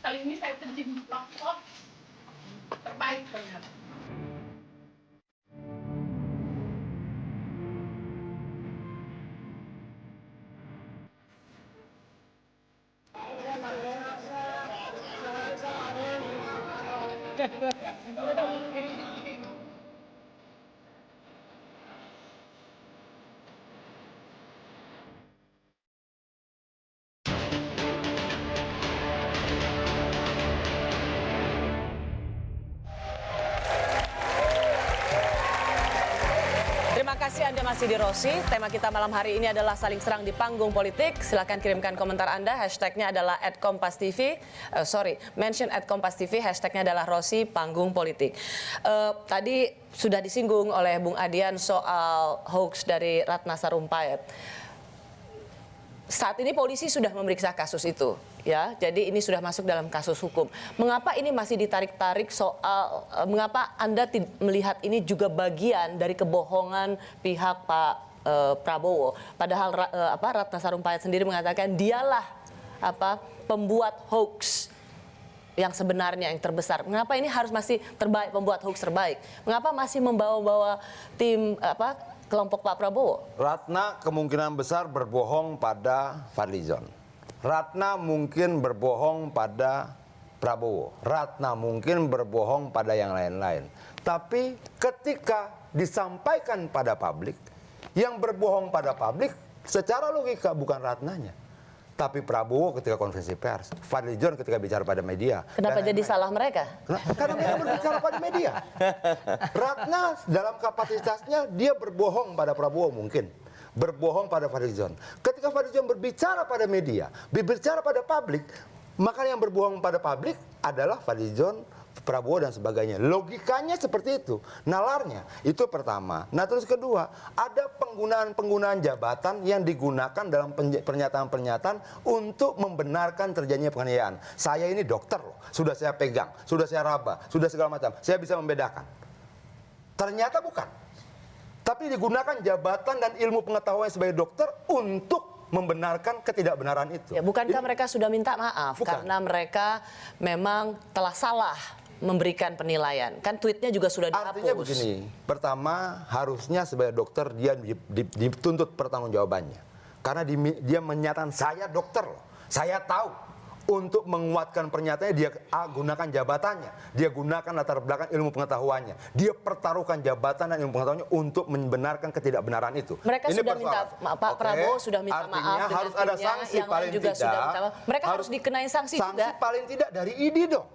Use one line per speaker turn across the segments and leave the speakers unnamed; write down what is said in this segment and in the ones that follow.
Kali ini saya terjun langsung terbaik ternyata.
Terima kasih Anda masih di Rosi. Tema kita malam hari ini adalah saling serang di panggung politik. Silakan kirimkan komentar Anda. Hashtagnya adalah @kompastv. Mention @kompastv. Hashtagnya adalah Rosi Panggung Politik. Tadi sudah disinggung oleh Bung Adian soal hoax dari Ratna Sarumpait. Saat ini polisi sudah memeriksa kasus itu, ya. Jadi ini sudah masuk dalam kasus hukum. Mengapa ini masih ditarik-tarik soal mengapa Anda melihat ini juga bagian dari kebohongan pihak Pak Prabowo? Padahal Ratna Sarumpait sendiri mengatakan dialah pembuat hoax yang sebenarnya yang terbesar. Mengapa ini harus masih terbaik, pembuat hoax terbaik? Mengapa masih membawa-bawa tim kelompok Pak Prabowo?
Ratna kemungkinan besar berbohong pada Fadlizon. Ratna mungkin berbohong pada Prabowo. Ratna mungkin berbohong pada yang lain-lain. Tapi ketika disampaikan pada publik, yang berbohong pada publik secara logika bukan Ratnanya, tapi Prabowo ketika konferensi pers, Fadlizon ketika bicara pada media.
Kenapa jadi salah mereka?
Karena mereka berbicara pada media. Ratna dalam kapasitasnya dia berbohong pada Prabowo mungkin. Berbohong pada Fadlizon. Ketika Fadlizon berbicara pada media, berbicara pada publik, maka yang berbohong pada publik adalah Fadlizon, Prabowo dan sebagainya. Logikanya seperti itu. Nalarnya itu pertama. Nah terus kedua, ada penggunaan jabatan yang digunakan dalam pernyataan-pernyataan untuk membenarkan terjadinya penganiayaan. Saya ini dokter loh, sudah saya pegang, sudah saya raba, sudah segala macam. Saya bisa membedakan. Ternyata bukan. Tapi digunakan jabatan dan ilmu pengetahuan sebagai dokter untuk membenarkan ketidakbenaran itu.
Ya, bukankah mereka sudah minta maaf
bukan.
karena mereka memang telah salah memberikan penilaian? Kan tweetnya juga sudah dihapus.
Artinya begini, pertama harusnya sebagai dokter dia dituntut pertanggungjawabannya. Karena dia menyatakan saya dokter loh, saya tahu. Untuk menguatkan pernyataannya dia gunakan jabatannya, dia gunakan latar belakang ilmu pengetahuannya, dia pertaruhkan jabatan dan ilmu pengetahuannya untuk membenarkan ketidakbenaran itu.
Mereka
ini
sudah minta, Pak Prabowo sudah minta maaf dengan
harus ada
timnya,
sanksi
yang
paling
lain juga
tidak.
sudah minta maaf. Mereka harus dikenain sanksi juga.
Paling tidak dari ID dong.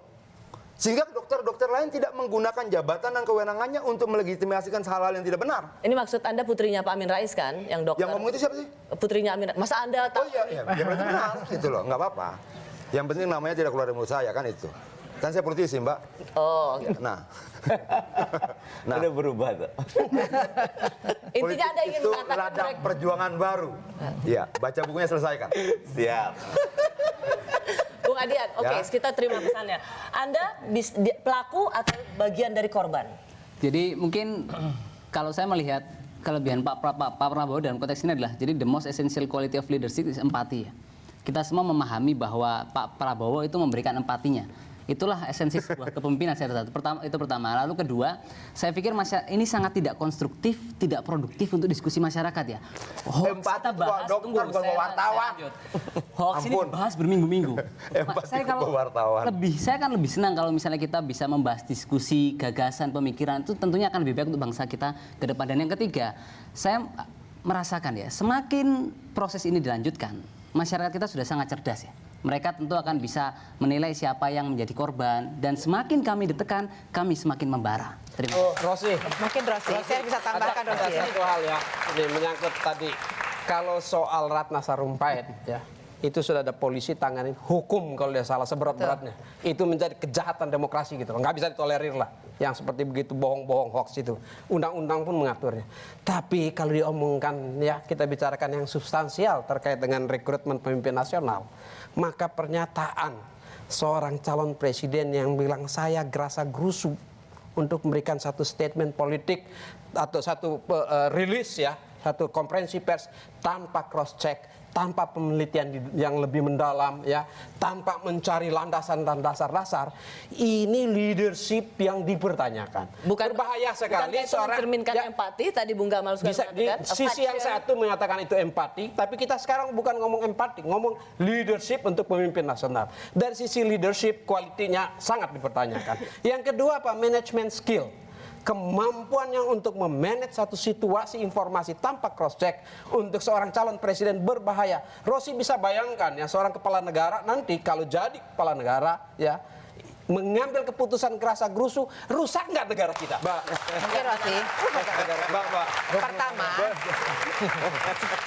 Sehingga dokter-dokter lain tidak menggunakan jabatan dan kewenangannya untuk melegitimasikan hal-hal yang tidak benar.
Ini maksud Anda putrinya Pak Amin Rais kan, yang dokter?
Yang ngomong itu siapa sih?
Putrinya Amin Rais. Masa Anda tahu?
Oh iya, ya berarti benar gitu loh, nggak apa-apa. Yang penting namanya tidak keluar dari mulut saya kan itu. Kan saya politisi Mbak.
Oh.
Nah.
Udah berubah tuh.
Intinya Anda ingin
itu
mengatakan
ladang perjuangan baru. Iya, baca bukunya selesaikan.
Siap.
Bung Adian, oke, kita terima pesannya. Anda pelaku atau bagian dari korban?
Jadi mungkin kalau saya melihat kelebihan Pak Prabowo dalam konteks ini adalah, jadi the most essential quality of leadership is empati ya. Kita semua memahami bahwa Pak Prabowo itu memberikan empatinya. Itulah esensi sebuah kepemimpinan saya rasa. Itu pertama. Lalu kedua, saya pikir ini sangat tidak konstruktif, tidak produktif untuk diskusi masyarakat ya. Hoax kita bahas, tunggu, saya lanjut. Hoax ini bahas berminggu-minggu. Saya kan lebih senang kalau misalnya kita bisa membahas diskusi, gagasan, pemikiran, itu tentunya akan lebih baik untuk bangsa kita ke depan. Dan yang ketiga, saya merasakan ya, semakin proses ini dilanjutkan, masyarakat kita sudah sangat cerdas ya. Mereka tentu akan bisa menilai siapa yang menjadi korban, dan semakin kami ditekan, kami semakin membara. Terima kasih.
Rosi.
Mungkin Rosi, saya bisa tambahkan
Ada
Rosi ya.
satu hal ya, ini menyangkut tadi. Kalau soal Ratna Sarumpait ya, itu sudah ada polisi tanganin hukum kalau dia salah seberat-beratnya. Itu menjadi kejahatan demokrasi gitu. Nggak bisa ditolerir lah. Yang seperti begitu bohong-bohong hoax itu. Undang-undang pun mengaturnya. Tapi kalau diomongkan ya, kita bicarakan yang substansial terkait dengan rekrutmen pemimpin nasional. Maka pernyataan seorang calon presiden yang bilang saya gerasa gerusu untuk memberikan satu statement politik atau satu rilis ya satu konferensi pers tanpa cross check, tanpa penelitian yang lebih mendalam, ya, tanpa mencari landasan dan dasar-dasar, ini leadership yang dipertanyakan. Berbahaya sekali seorang
mencerminkan empati. Tadi Bung Gamal sudah
bisa di
mengatakan
sisi yang satu mengatakan itu empati, tapi kita sekarang bukan ngomong empati, ngomong leadership untuk pemimpin nasional. Dari sisi leadership, kualitinya sangat dipertanyakan. Yang kedua apa? Management skill. Kemampuannya untuk memanage satu situasi informasi tanpa cross check untuk seorang calon presiden berbahaya. Rossi bisa bayangkan ya, seorang kepala negara nanti kalau jadi kepala negara ya, mengambil keputusan kerasa gerusu, rusak nggak negara kita?
Mungkin Rossi, pertama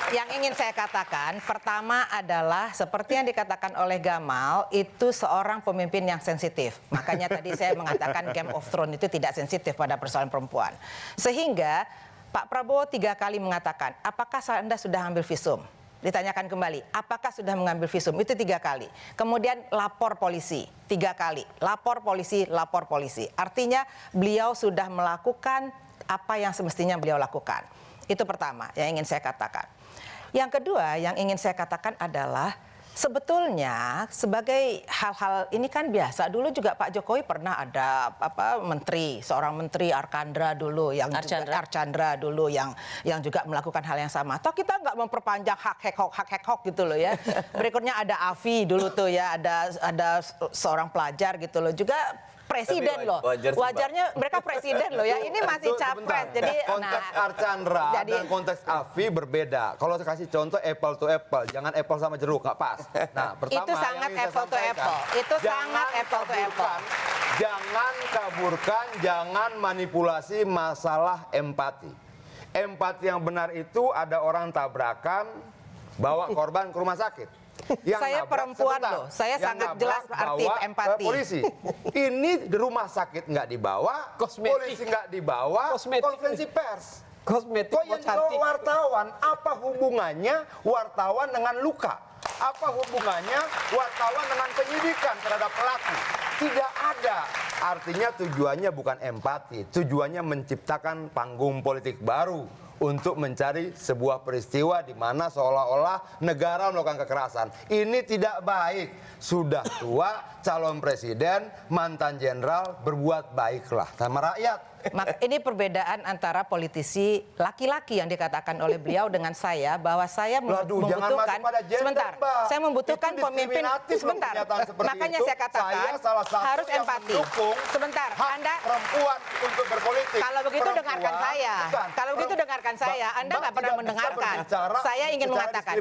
yang ingin saya katakan, pertama adalah seperti yang dikatakan oleh Gamal, itu seorang pemimpin yang sensitif. Makanya tadi saya mengatakan Game of Thrones itu tidak sensitif pada persoalan perempuan. Sehingga Pak Prabowo 3 kali mengatakan, apakah Anda sudah ambil visum? Ditanyakan kembali, apakah sudah mengambil visum? Itu 3 kali. Kemudian lapor polisi, 3 kali. Lapor polisi, lapor polisi. Artinya beliau sudah melakukan apa yang semestinya beliau lakukan. Itu pertama yang ingin saya katakan. Yang kedua yang ingin saya katakan adalah sebetulnya sebagai hal-hal ini kan biasa. Dulu juga Pak Jokowi pernah ada menteri, seorang menteri Archandra dulu yang Archandra dulu yang juga melakukan hal yang sama. Toh kita nggak memperpanjang hak hek gitu loh ya. Berikutnya ada Afi dulu tuh ya, ada seorang pelajar gitu loh juga. Presiden loh, wajarnya mereka presiden loh ya. Ini masih capres, jadi
konteks Archandra dan konteks Afi berbeda. Kalau saya kasih contoh apple to apple, jangan apple sama jeruk, nggak pas. Nah, pertama
itu sangat apple to apple. Itu sangat apple to apple.
Jangan kaburkan, jangan manipulasi masalah empati. Empati yang benar itu ada orang tabrakan, bawa korban ke rumah sakit. Yang
saya perempuan loh, saya sangat jelas arti empati.
Polisi, ini di rumah sakit nggak dibawa, polisi nggak dibawa, konferensi pers.
Kosmetik
Kok yang dibawa wartawan, apa hubungannya wartawan dengan luka? Apa hubungannya wartawan dengan penyidikan terhadap pelaku? Tidak ada. Artinya tujuannya bukan empati, tujuannya menciptakan panggung politik baru untuk mencari sebuah peristiwa di mana seolah-olah negara melakukan kekerasan. Ini tidak baik. Sudah tua, calon presiden, mantan jenderal, berbuat baiklah sama rakyat.
Ini perbedaan antara politisi laki-laki yang dikatakan oleh beliau dengan saya, bahwa saya membutuhkan sebentar, saya membutuhkan pemimpin sebentar. Makanya saya katakan harus empati. Sebentar, Anda
perempuan untuk berpolitik.
Kalau begitu dengarkan saya. Kalau begitu dengarkan saya. Anda nggak pernah mendengarkan. Saya ingin mengatakan,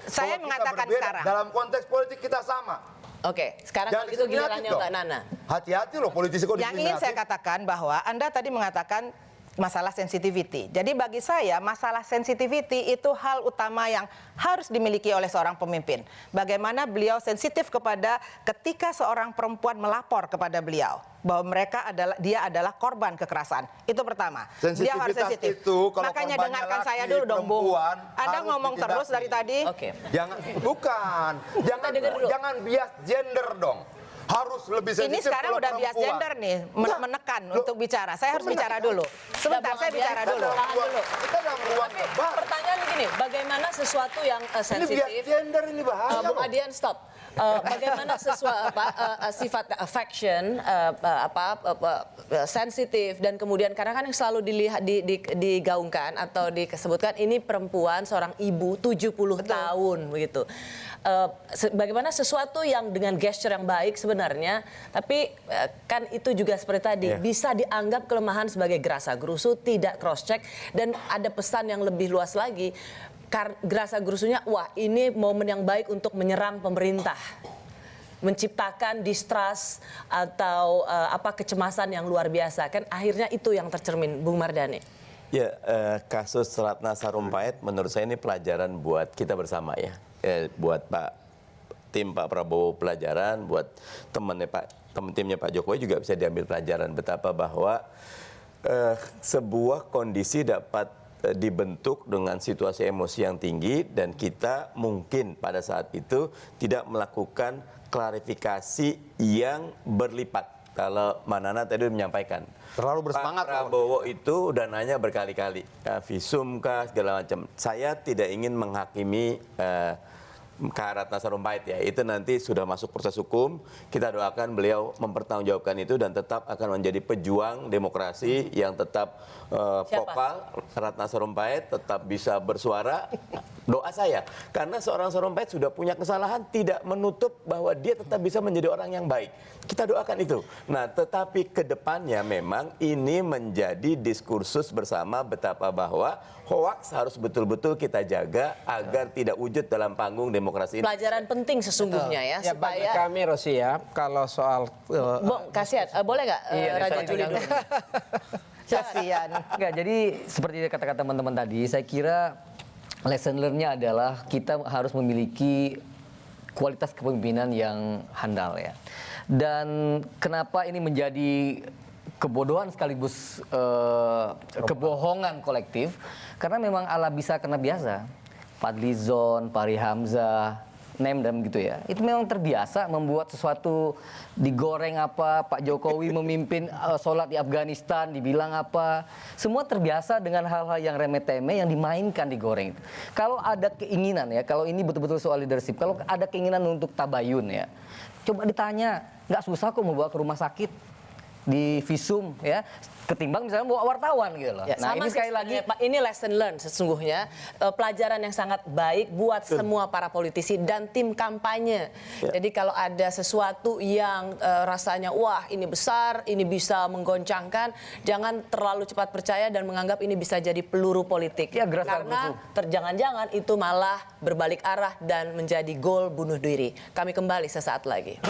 saya mengatakan sekarang.
Dalam konteks politik kita sama.
Oke, sekarang kalau itu gilirannya Mbak Nana.
Hati-hati loh politisi kok
Yang ingin saya katakan bahwa Anda tadi mengatakan masalah sensitivity. Jadi bagi saya masalah sensitivity itu hal utama yang harus dimiliki oleh seorang pemimpin. Bagaimana beliau sensitif kepada ketika seorang perempuan melapor kepada beliau bahwa dia adalah korban kekerasan. Itu pertama. Dia harus sensitif. Makanya dengarkan saya dulu dong, Bung. Anda ngomong terus dari tadi.
Oke.
Jangan bias gender dong. Harus lebih sensitif.
Ini sekarang udah bias gender nih, menekan untuk bicara. Saya harus bicara dulu. Sebentar, saya bicara dulu.
Kita dalam ruang debat.
Pertanyaan begini, bagaimana sesuatu yang
Ini
sensitif?
bias gender ini bahaya.
Bung Adian, stop. Bagaimana sifat affection, sensitif dan kemudian karena kan yang selalu digaungkan atau disebutkan ini perempuan seorang ibu 70 tahun begitu. Bagaimana sesuatu yang dengan gesture yang baik sebenarnya, tapi kan itu juga seperti tadi bisa dianggap kelemahan sebagai gerasa gerusu, tidak cross check, dan ada pesan yang lebih luas lagi. Gerasa gerusunya, wah ini momen yang baik untuk menyerang pemerintah, menciptakan distrust atau kecemasan yang luar biasa, kan akhirnya itu yang tercermin, Bung Mardhani.
Ya, kasus Ratna Sarumpait menurut saya ini pelajaran buat kita bersama ya. Buat tim Pak Prabowo pelajaran, buat timnya Pak Jokowi juga bisa diambil pelajaran betapa bahwa sebuah kondisi dapat dibentuk dengan situasi emosi yang tinggi dan kita mungkin pada saat itu tidak melakukan klarifikasi yang berlipat. Kalau Manana tadi menyampaikan,
Terlalu bersemangat,
Pak Prabowo itu udah nanya berkali-kali, visum kah segala macam. Saya tidak ingin menghakimi Kak Ratna Sarumpait ya, itu nanti sudah masuk proses hukum. Kita doakan beliau mempertanggungjawabkan itu dan tetap akan menjadi pejuang demokrasi yang tetap vokal. Ratna Sarumpait tetap bisa bersuara. Doa saya, karena seorang Sarumpait sudah punya kesalahan, tidak menutup bahwa dia tetap bisa menjadi orang yang baik. Kita doakan itu. Nah, tetapi ke depannya memang ini menjadi diskursus bersama betapa bahwa hoaks harus betul-betul kita jaga agar tidak wujud dalam panggung demokrasi ini.
Pelajaran penting sesungguhnya ya,
Ya bagi
supaya
kami Rosi ya, kalau soal
Bung, kasihan. Boleh nggak Raja Juli dulu?
Kasihan.
Enggak, jadi seperti kata-kata teman-teman tadi, saya kira lesson learn-nya adalah kita harus memiliki kualitas kepemimpinan yang handal ya. Dan kenapa ini menjadi kebodohan sekaligus kebohongan kolektif? Karena memang ala bisa kena biasa. Fadlizon, Fahri Hamzah, Nemdem gitu ya. Itu memang terbiasa membuat sesuatu digoreng apa, Pak Jokowi memimpin sholat di Afghanistan, dibilang apa. Semua terbiasa dengan hal-hal yang remeh-temeh yang dimainkan, digoreng. Kalau ada keinginan ya, kalau ini betul-betul soal leadership, kalau ada keinginan untuk tabayun ya, coba ditanya, nggak susah kok membawa ke rumah sakit, di visum ya, ketimbang misalnya bawa wartawan gitu loh.
Ya,
Nah
sama
ini sekali lagi
Pak, ini lesson learn sesungguhnya, pelajaran yang sangat baik buat semua para politisi dan tim kampanye. Jadi kalau ada sesuatu yang rasanya wah ini besar, ini bisa menggoncangkan, jangan terlalu cepat percaya dan menganggap ini bisa jadi peluru politik.
Ya, gerak
Karena jangan-jangan itu malah berbalik arah dan menjadi gol bunuh diri. Kami kembali sesaat lagi.